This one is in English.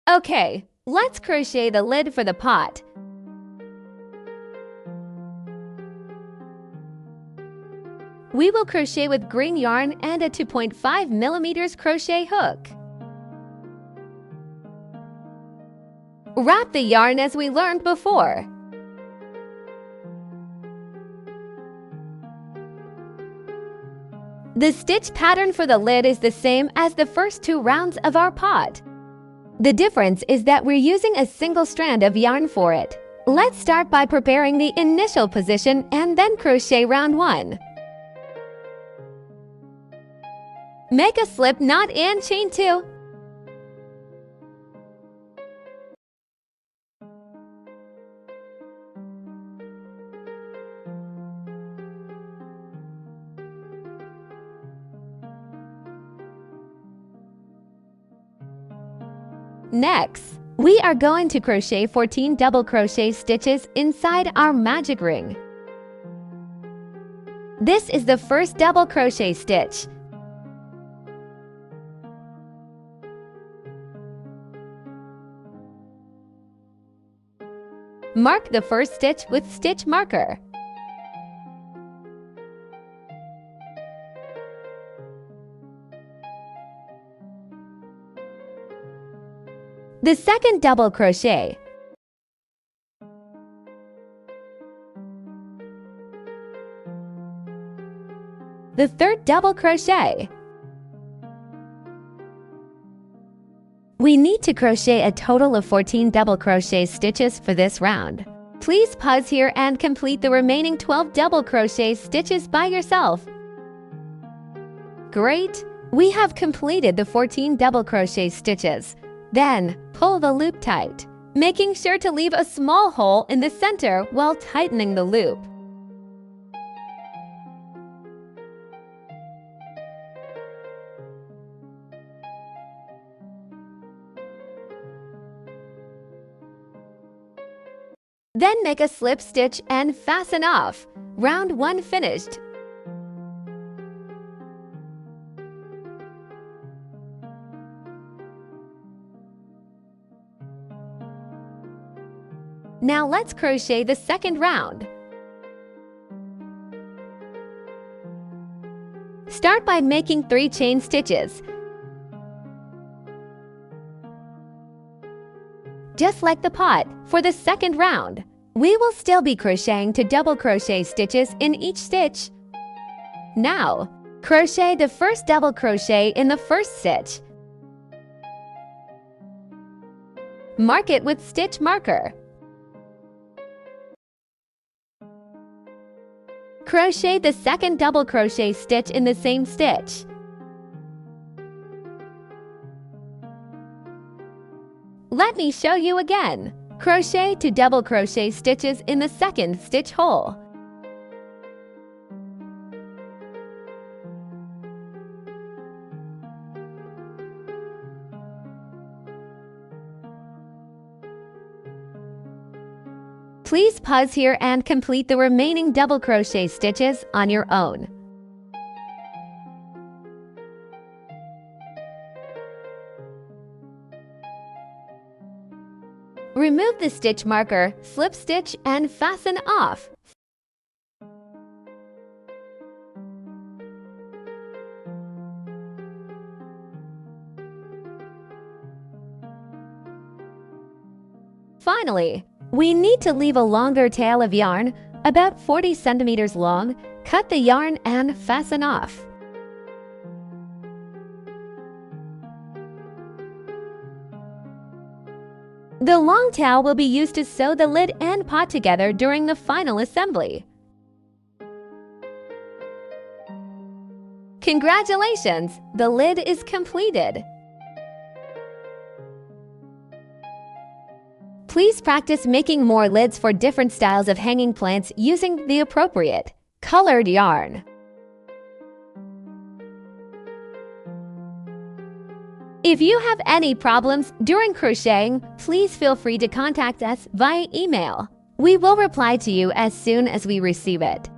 Okay, let's crochet the lid for the pot. We will crochet with green yarn and a 2.5mm crochet hook. Wrap the yarn as we learned before. The stitch pattern for the lid is the same as the first 2 rounds of our pot. The difference is that we're using a single strand of yarn for it. Let's start by preparing the initial position and then crochet round 1. Make a slip knot and chain 2. Next, we are going to crochet 14 double crochet stitches inside our magic ring. This is the first double crochet stitch. Mark the first stitch with stitch marker. The second double crochet. The third double crochet. We need to crochet a total of 14 double crochet stitches for this round. Please pause here and complete the remaining 12 double crochet stitches by yourself. Great! We have completed the 14 double crochet stitches. Then, pull the loop tight, making sure to leave a small hole in the center while tightening the loop. Then make a slip stitch and fasten off. Round 1 finished. Now let's crochet the second round. Start by making 3 chain stitches. Just like the pot, for the second round, we will still be crocheting 2 double crochet stitches in each stitch. Now, crochet the first double crochet in the first stitch. Mark it with stitch marker. Crochet the second double crochet stitch in the same stitch. Let me show you again. Crochet 2 double crochet stitches in the second stitch hole. Please pause here and complete the remaining double crochet stitches on your own. Remove the stitch marker, slip stitch, and fasten off. Finally, we need to leave a longer tail of yarn, about 40 centimeters long. Cut the yarn and fasten off. The long tail will be used to sew the lid and pot together during the final assembly. Congratulations! The lid is completed. Please practice making more lids for different styles of hanging plants using the appropriate colored yarn. If you have any problems during crocheting, please feel free to contact us via email. We will reply to you as soon as we receive it.